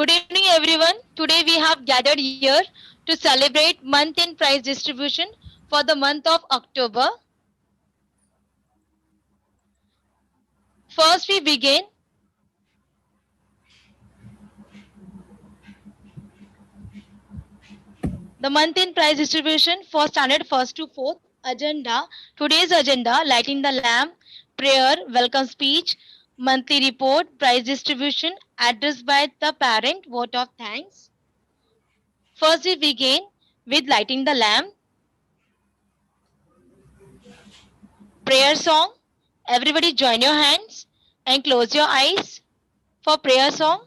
Good evening, everyone. Today we have gathered here to celebrate month-end prize distribution for the month of October. First, we begin the month-end prize distribution for standard first to fourth agenda. Today's agenda: lighting the lamp, prayer, welcome speech, monthly report, prize distribution, addressed by the parent, vote of thanks. First, we begin with lighting the lamp, prayer song. Everybody join your hands and close your eyes for prayer song.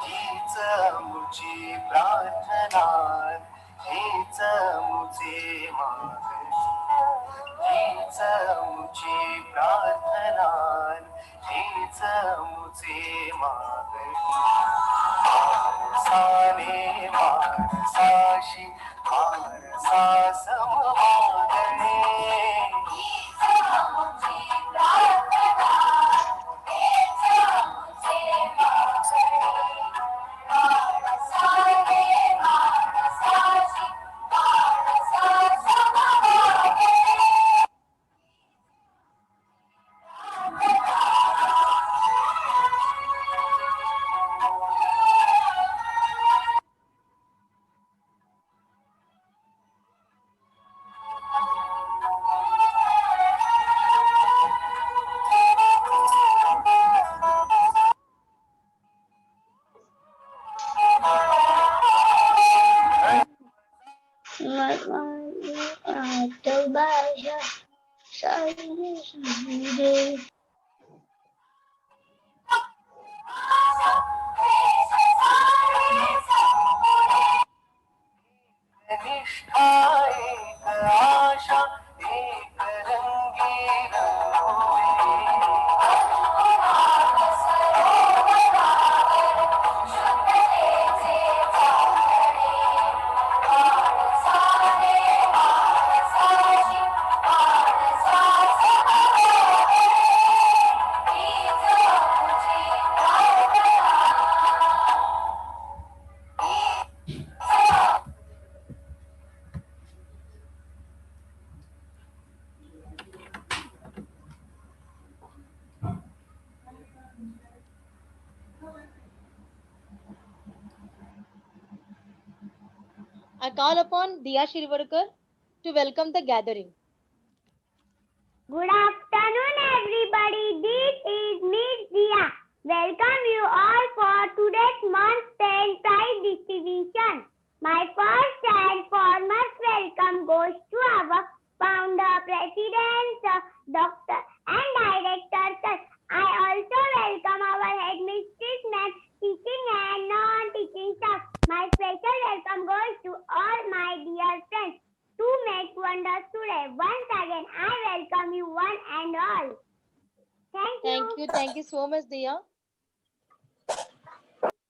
हीच मुझी प्रार्थना हीच मुझे मागणी हीच मुझी प्रार्थना हीच मुझे मागणी माणसाने माणसाशी माणसा सममागणे निष्ठा एक आशा एक रंगी rangoli I call upon Diya Shirvarkar to welcome the gathering. Good afternoon, everybody. This is Miss Dia. Welcome you all for today's month's 10 prize distribution. My first and foremost welcome goes to our founder, president, doctor, and director, sir. I also welcome our headmistress, ma'am, teaching and non-teaching staff. My special welcome goes to all my dear friends to make wonders today. Once again, I welcome you one and all. Thank you. Thank you so much, Diya.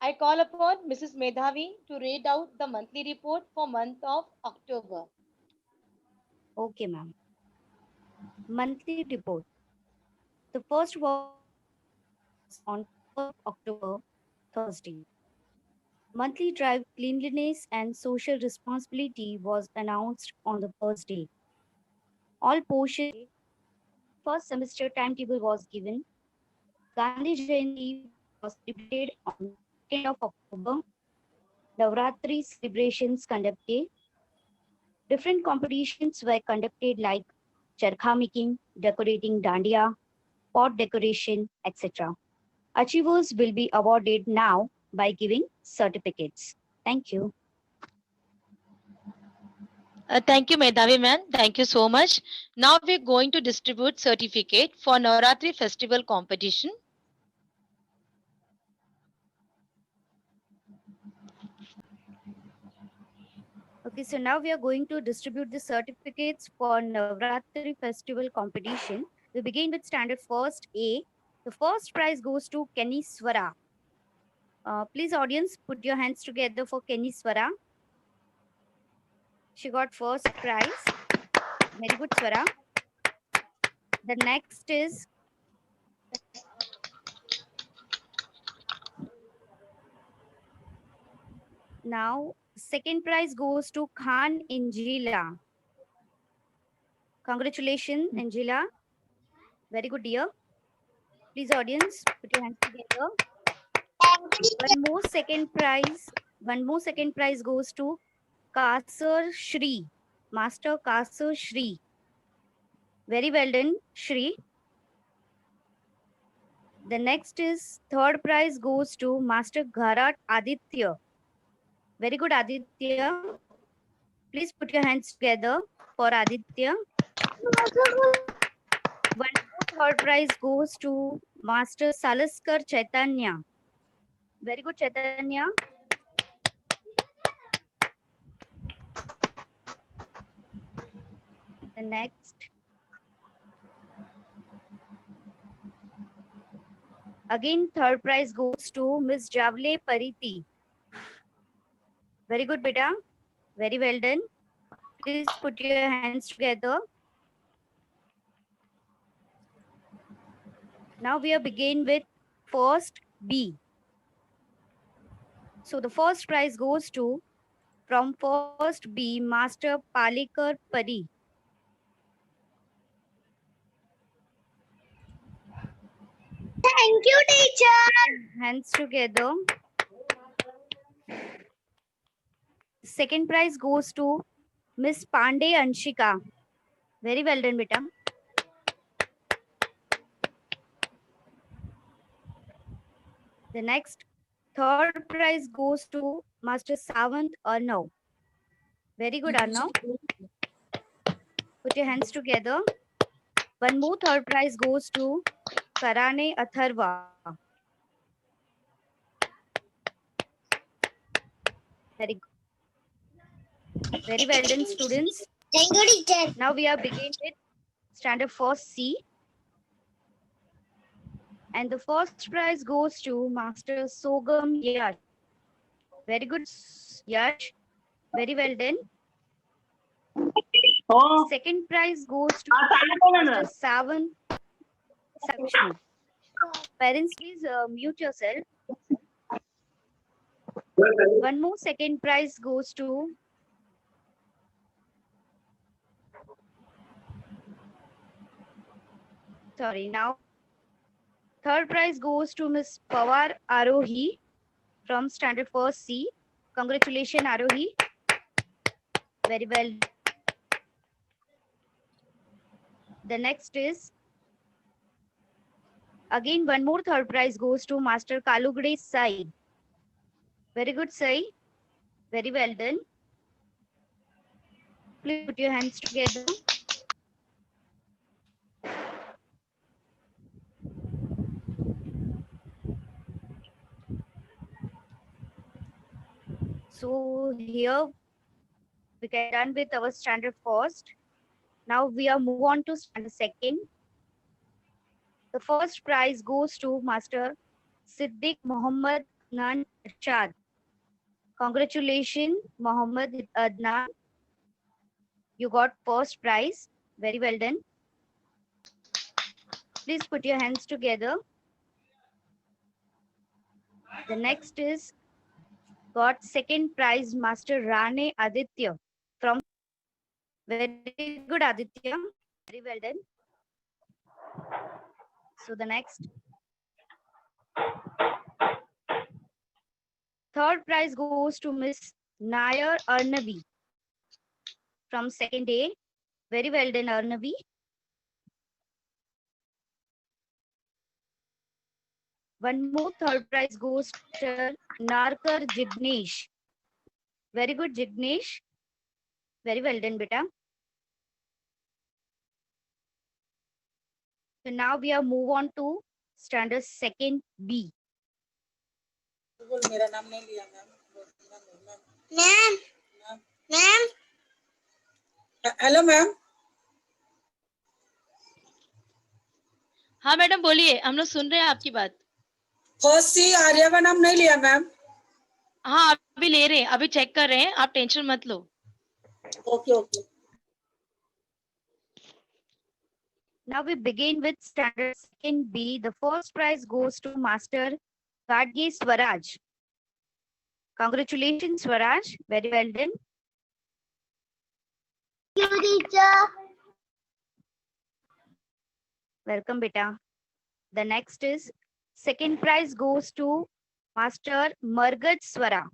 I call upon Mrs. Medhavi to read out the monthly report for month of October. Okay, ma'am. Monthly report. The first was on 4th October, Thursday. Monthly drive cleanliness and social responsibility was announced on the first day. All portions first semester timetable was given. Gandhi Jayanti was celebrated on 2nd of October. Navratri celebrations conducted. Different competitions were conducted like charkha making, decorating dandiya, pot decoration, etc. Achievers will be awarded now by giving certificates. Thank you. Thank you, Medhavi man. Thank you so much. Now we're going to distribute certificate for Navratri festival competition. Okay, so now we are going to distribute the certificates for Navratri festival competition. We begin with standard first A. The first prize goes to Kenny Swara. Please, audience, put your hands together for Kenny Swara. She got first prize. Very good, Swara. The next is now second prize goes to Khan Angela. Congratulations, Angela. Very good, dear. Please, audience, put your hands together. One more second prize goes to Kasar Shri, Master Kasar Shri. Very well done, Shri. The next is third prize goes to Master Gharat Aditya. Very good, Aditya. Please put your hands together for Aditya. One more third prize goes to Master Salaskar Chaitanya. Very good, Chaitanya. The next. Again, third prize goes to Miss Javle Pariti. Very good, beta. Very well done. Please put your hands together. Now we are begin with first B. So the first prize goes to from first B, Master Palikar Pari. Thank you, teacher. Hands together. Second prize goes to Miss Pandey Anshika. Very well done, beta. The next third prize goes to Master Savant Arnav. Very good, Arnav. Put your hands together. One more third prize goes to Karane Atharva. Very good. Very well done, students. Thank you, teacher. Now we are beginning with standard 4C. And the first prize goes to Master Sogam Yash. Very good, Yash. Very well done. Second prize goes to Master Savan Sakshmi. Parents, please mute yourself. One more second prize goes to third prize goes to Miss Pawar Arohi from standard 4C. Congratulations, Arohi. Very well. The next is again one more third prize goes to Master Kalugade Sai. Very good, Sai. Very well done. Please put your hands together. So here we get done with our standard first. Now we are move on to standard second. The first prize goes to Master Siddiq Muhammad Adnan Irshad. Congratulations, Muhammad Adnan. You got first prize. Very well done. Please put your hands together. The next is got second prize Master Rane Aditya from. Very good, Aditya. Very well done. So the next. Third prize goes to Miss Nair Arnavi from second A. Very well done, Arnavi. One more third prize goes to Narkar Jignesh. Very good, Jignesh. Very well done, beta. So now we are move on to standard second B. Ma'am. Ma'am. Hello, ma'am. हाँ madam बोलिए, हम लोग सुन रहे हैं आपकी बात। First सी आर्या का नाम नहीं लिया मैम? हाँ अभी ले रहे हैं, अभी चेक कर रहे हैं, आप टेंशन मत लो। Okay okay. Now we begin with standard second B. The first prize goes to Master Gadge Swaraj. Congratulations, Swaraj. Very well done. Thank you, teacher. Welcome, beta. The next is second prize goes to Master Margat Swara.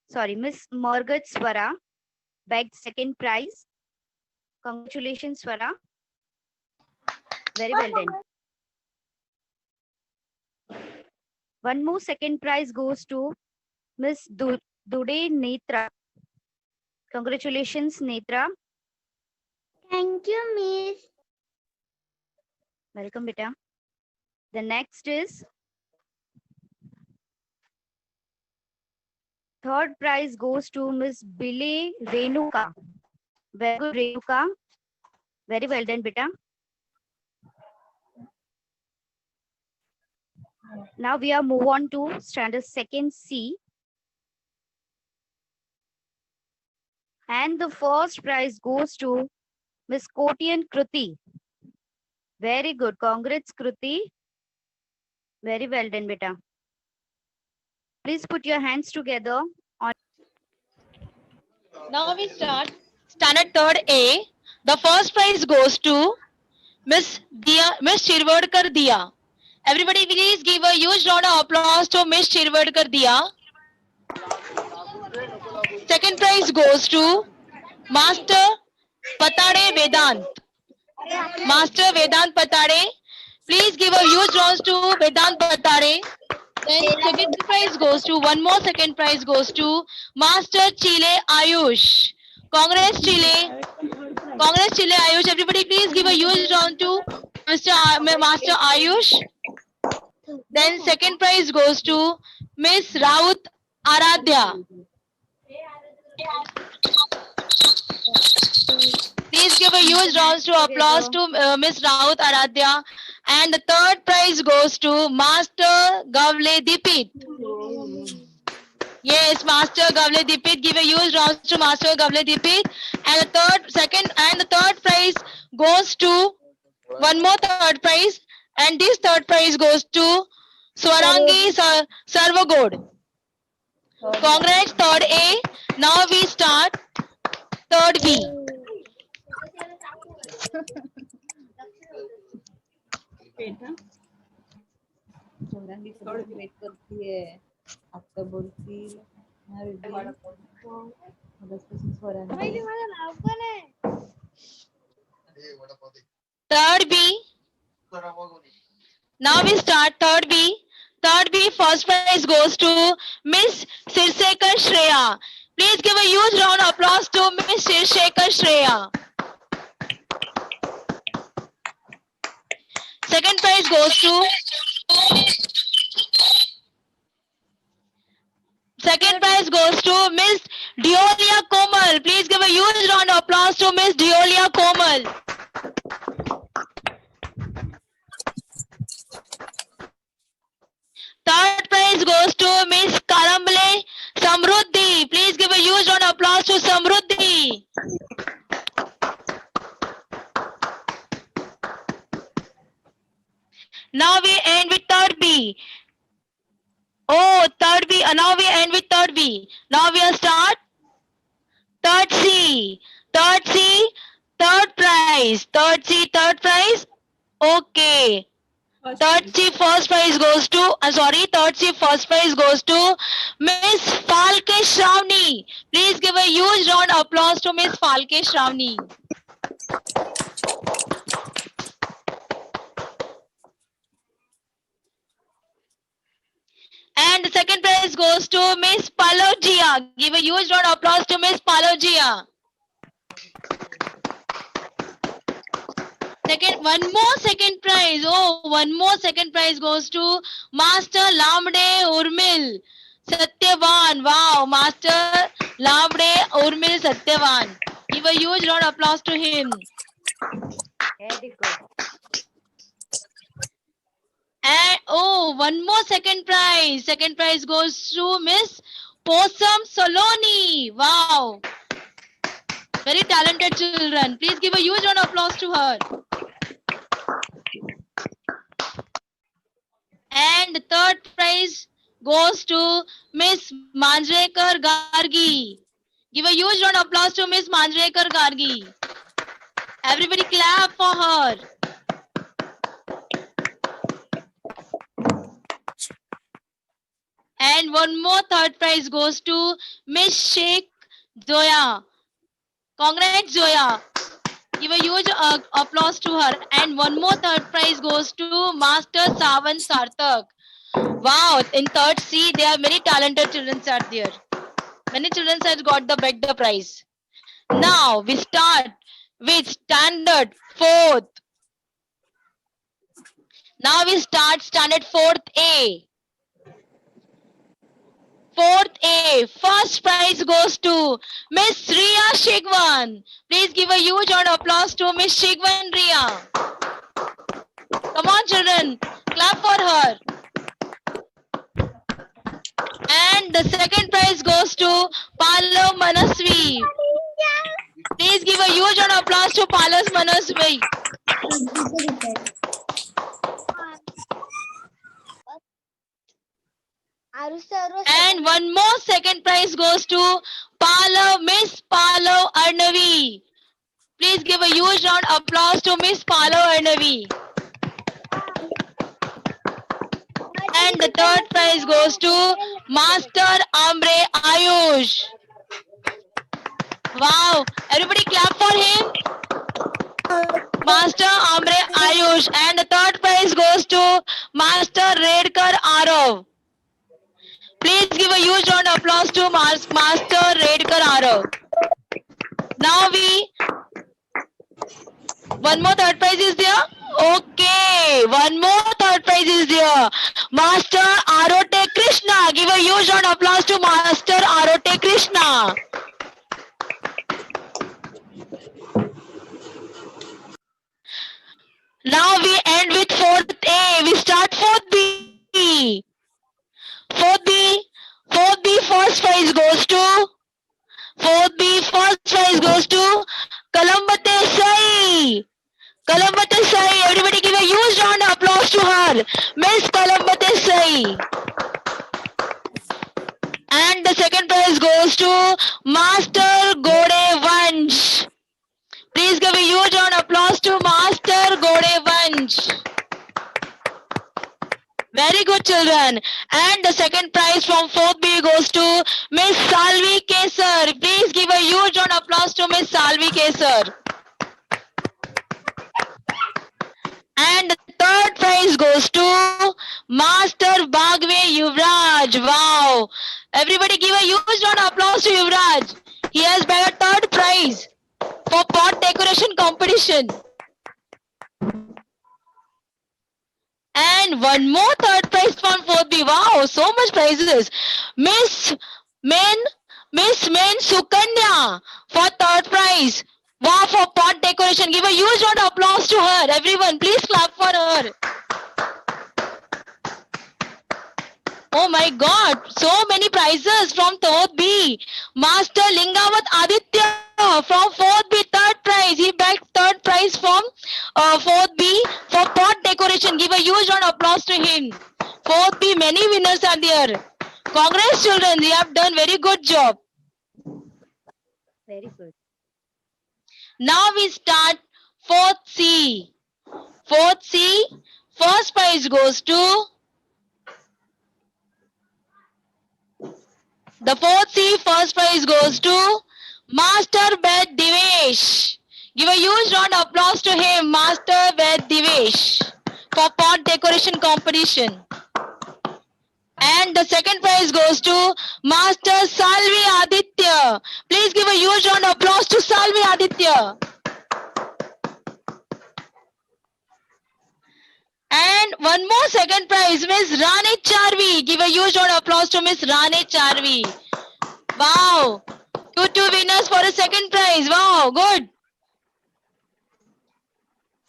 Sorry, Miss Margat Swara bagged second prize. Congratulations, Swara. Very well done. One more second prize goes to Miss Dude Netra. Congratulations, Netra. Thank you, Miss. Welcome, beta. The next is third prize goes to Miss Billy Renuka. Very good, Renuka. Very well done, beta. Now we are move on to standard second C. And the first prize goes to Miss Kotian Kruti. Very good. Congrats, Kruti. Very well done, beta. Please put your hands together. Now we start standard third A. The first prize goes to Miss Shirvadkar Dia. Everybody please give a huge round of applause to Miss Shirvadkar Dia. Second prize goes to Master Patade Vedant. Master Vedant Patade. Please give a huge round to Vedant Patade. Then second prize goes to, one more second prize goes to Master Chile Ayush. Congrats Chile. Congrats Chile Ayush. Everybody please give a huge round to Master Ayush. Then second prize goes to Miss Raut Aradhya. Please give a huge round of applause to Miss Raut Aradhya. And the third prize goes to Master Gavle Dipit. Yes, Master Gavle Dipit. Give a huge round to Master Gavle Dipit. And the third prize goes to one more third prize. And this third prize goes to Swarangi Sarvagod. Congrats, third A. Now we start third B. बेटा चौरंगी थोड़ी wait करती है आपका बोलती Third B. Now we start third B. Third B first prize goes to Miss Sirsekar Shreya. Please give a huge round of applause to Miss Sirsekar Shreya. Second prize goes to Miss Diolia Komal. Please give a huge round of applause to Miss Diolia Komal. Third prize goes to Miss Karamble Samruddhi. Please give a huge round of applause to Samruddhi. Now we end with third B. Oh, third B. Now we end with third B. Now we are start third C. Third C, third prize. Third C, third prize. Okay. Third C first prize goes to, third C first prize goes to Miss Falke Shravani. Please give a huge round of applause to Miss Falke Shravani. And the second prize goes to Miss Palogia. Give a huge round of applause to Miss Palogia. One more second prize. Oh, one more second prize goes to Master Lamde Urmil Satyavan. Wow, Master Lamde Urmil Satyavan. Give a huge round of applause to him. Very good. And oh, one more second prize. Second prize goes to Miss Posam Soloni. Wow. Very talented children. Please give a huge round of applause to her. And the third prize goes to Miss Manjrekar Gargi. Give a huge round of applause to Miss Manjrekar Gargi. Everybody clap for her. And one more third prize goes to Miss Sheikh Zoya. Congrats, Zoya. Give a huge applause to her. And one more third prize goes to Master Savan Sarthak. Wow, in third C, there are many talented children are there. Many children have got the better prize. Now we start with standard fourth. Now we start standard fourth A. Fourth A, first prize goes to Miss Ria Shigwan. Please give a huge round of applause to Miss Shigwan Ria. Come on, children, clap for her. And the second prize goes to Palo Manasvi. Please give a huge round of applause to Palo Manasvi. And one more second prize goes to Miss Palo Arnavi. Please give a huge round of applause to Miss Palo Arnavi. And the third prize goes to Master Ambre Ayush. Wow, everybody clap for him. Master Ambre Ayush. And the third prize goes to Master Redkar Arav. Please give a huge round of applause to Master Redkar Arav. Now one more third prize is there? Okay, one more third prize is there. Master Arote Krishna. Give a huge round of applause to Master Arote Krishna. Now we end with fourth A. We start fourth B. Fourth B first prize goes to Kalambate Sai. Kalambate Sai, everybody give a huge round of applause to her. Miss Kalambate Sai. And the second prize goes to Master Gode Vansh. Please give a huge round of applause to Master Gode Vansh. Very good, children. And the second prize from 4th B goes to Miss Salvi Kesar. Please give a huge round of applause to Miss Salvi Kesar. And the third prize goes to Master Bagwe Yuvraj. Wow. Everybody give a huge round of applause to Yuvraj. He has got a third prize for pot decoration competition. And one more third prize from 4th B. Wow, so much prizes. Miss Men Sukanya for third prize. Wow, for pot decoration. Give a huge round of applause to her. Everyone, please clap for her. Oh my God, so many prizes from 3rd B. Master Lingavat Aditya from 4th B, third prize. He bagged third prize from 4th B for pot decoration. Give a huge round of applause to him. 4th B, many winners are there. Congrats, children. You have done very good job. Very good. Now we start 4th C. 4th C, first prize goes to the 4th C, first prize goes to Master Ved Divesh. Give a huge round of applause to him, Master Ved Divesh, for pot decoration competition. And the second prize goes to Master Salvi Aditya. Please give a huge round of applause to Salvi Aditya. And one more second prize, Miss Rane Charvi. Give a huge round of applause to Miss Rane Charvi. Wow. You two winners for a second prize. Wow, good.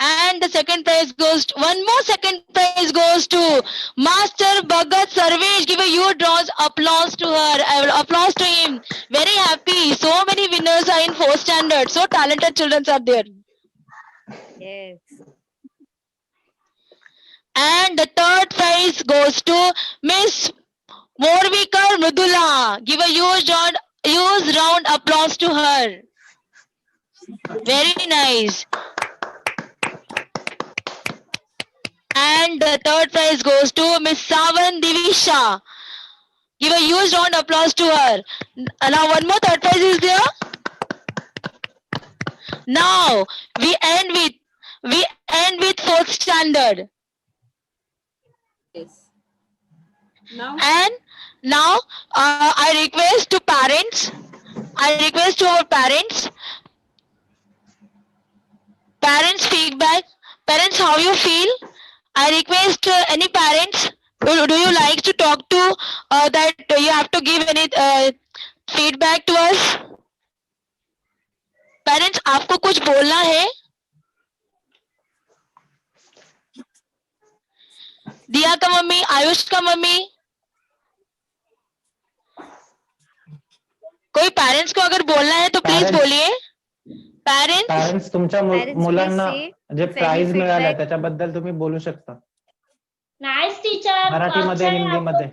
And the second prize goes to, one more second prize goes to Master Bhagat Sarvesh. Give a huge applause to her. I will applause to him. Very happy. So many winners are in 4th standard. So talented children are there. Yes. And the third prize goes to Miss Morvikar Mridula. Give a huge round applause to her. Very nice. And the third prize goes to Miss Savan Divisha. Give a huge round applause to her. Now one more third prize is there. Now we end with 4th standard. Yes. Now, And now I request to parents. I request to our parents. Parents feedback. Parents, how you feel? I request any parents. Do you like to talk to that you have to give any feedback to us? Parents, आपको कुछ बोलना है? दिया का mummy, Ayush का mummy. कोई parents को अगर बोलना है तो प्लीज Parents. बोलिए. पेरेंट्स, पॅरेंट्स तुमच्या Parents, please मुलांना say जे प्राइज feedback. मिळालं त्याच्याबद्दल तुम्ही बोलू शकता नाइस टीचर, मराठीमध्ये अच्छा है हिंदीमध्ये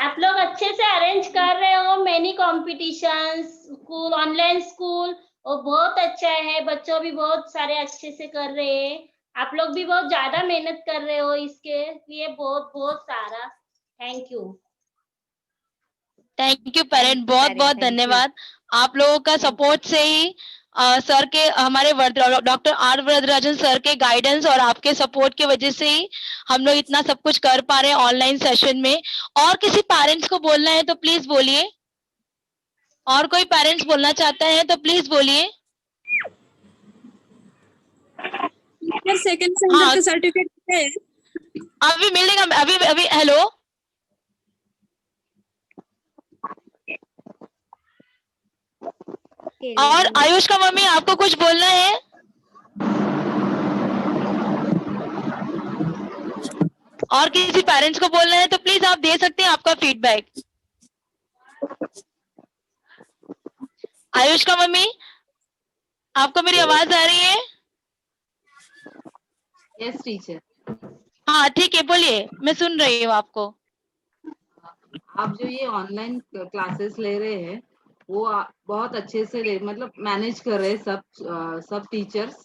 आप लोग अच्छे से अरेंज कर रहे हो many competitions, school, online school, और बहुत अच्छा है. बच्चों भी बहुत सारे अच्छे से कर रहे हैं. आप लोग भी बहुत ज्यादा मेहनत कर रहे हो, इसके लिए बहुत बहुत सारा thank you. Thank you parent, बहुत parent, बहुत thank you. धन्यवाद. आप लोगों का सपोर्ट से ही सर के हमारे डॉक्टर आर वरदराजन सर के गाइडेंस और आपके सपोर्ट की वजह से ही हम लोग इतना सब कुछ कर पा रहे हैं ऑनलाइन सेशन में. और किसी पेरेंट्स को बोलना है तो प्लीज बोलिए. और कोई पेरेंट्स बोलना चाहता है तो प्लीज बोलिए. सेकंड हाँ. का सर्टिफिकेट है अभी मिलेगा. अभी हेलो. Okay, और आयुष का मम्मी आपको कुछ बोलना है? और किसी पेरेंट्स को बोलना है तो प्लीज आप दे सकते हैं आपका फीडबैक. आयुष का मम्मी, आपको मेरी आवाज आ रही है? यस टीचर, हाँ ठीक है, बोलिए, मैं सुन रही हूँ आपको. आप जो ये ऑनलाइन क्लासेस ले रहे हैं वो बहुत अच्छे से मतलब मैनेज कर रहे हैं सब टीचर्स.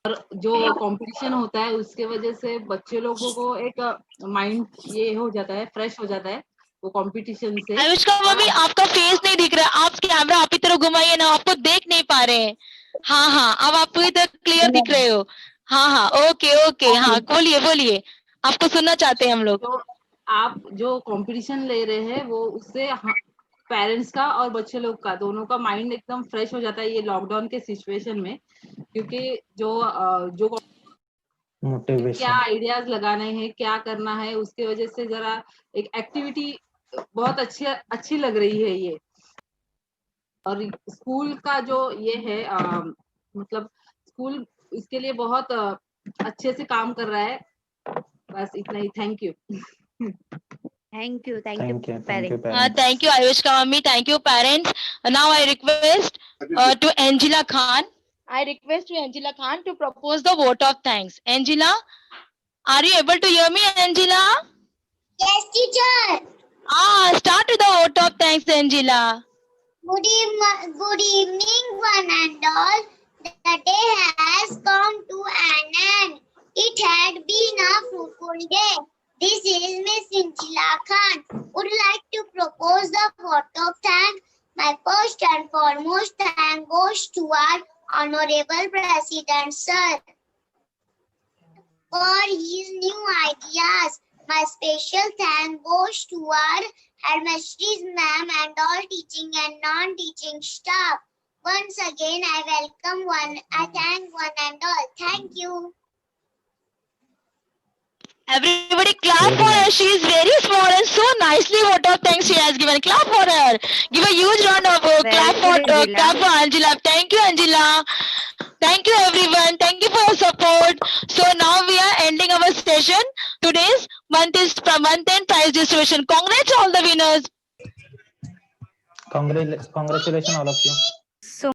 और जो कंपटीशन होता है उसके वजह से बच्चे लोगों को एक माइंड ये हो जाता है, फ्रेश हो जाता है वो कंपटीशन से. आयुष का मम्मी, आपका फेस नहीं दिख रहा है. आप कैमरा आप ही तरफ घुमाइए ना, आपको देख नहीं पा रहे हैं. हाँ, अब आपको इधर क्लियर दिख रहे हो. हाँ, ओके. हाँ, बोलिए. आपको सुनना चाहते हैं हम लोग. तो आप जो कंपटीशन ले रहे हैं वो उससे पेरेंट्स का और बच्चे लोग का दोनों का माइंड एकदम फ्रेश हो जाता है ये लॉकडाउन के सिचुएशन में. क्योंकि जो क्या मोटिवेशन आइडियाज लगाने हैं, क्या करना है, उसके वजह से जरा एक एक्टिविटी बहुत अच्छी लग रही है ये. और स्कूल का जो ये है मतलब स्कूल इसके लिए बहुत अच्छे से काम कर रहा है. बस इतना ही. Thank you. Thank you, thank you parent. Parents. Thank you, Ayush ka mummy. Thank you, parents. Now I request to Angela Khan. I request to Angela Khan to propose the vote of thanks. Angela, are you able to hear me, Angela? Yes, teacher. Start with the vote of thanks, Angela. Good evening, one and all. The day has come to an end. It had been a fruitful day. This is Miss Angela Khan. Would like to propose the vote of thanks. My first and foremost thank goes to our Honorable President Sir for his new ideas. My special thank goes to our headmistress ma'am and all teaching and non-teaching staff. Once again, I thank one and all. Thank you. Everybody clap for her. She is very small and so nicely vote of thanks she has given. Clap for her. Give a huge round of Very clap good, Angela. for Angela. Thank you, Angela. Thank you everyone. Thank you for your support. So now we are ending our session. Today's month end prize distribution. Congrats all the winners. Congratulations all of you.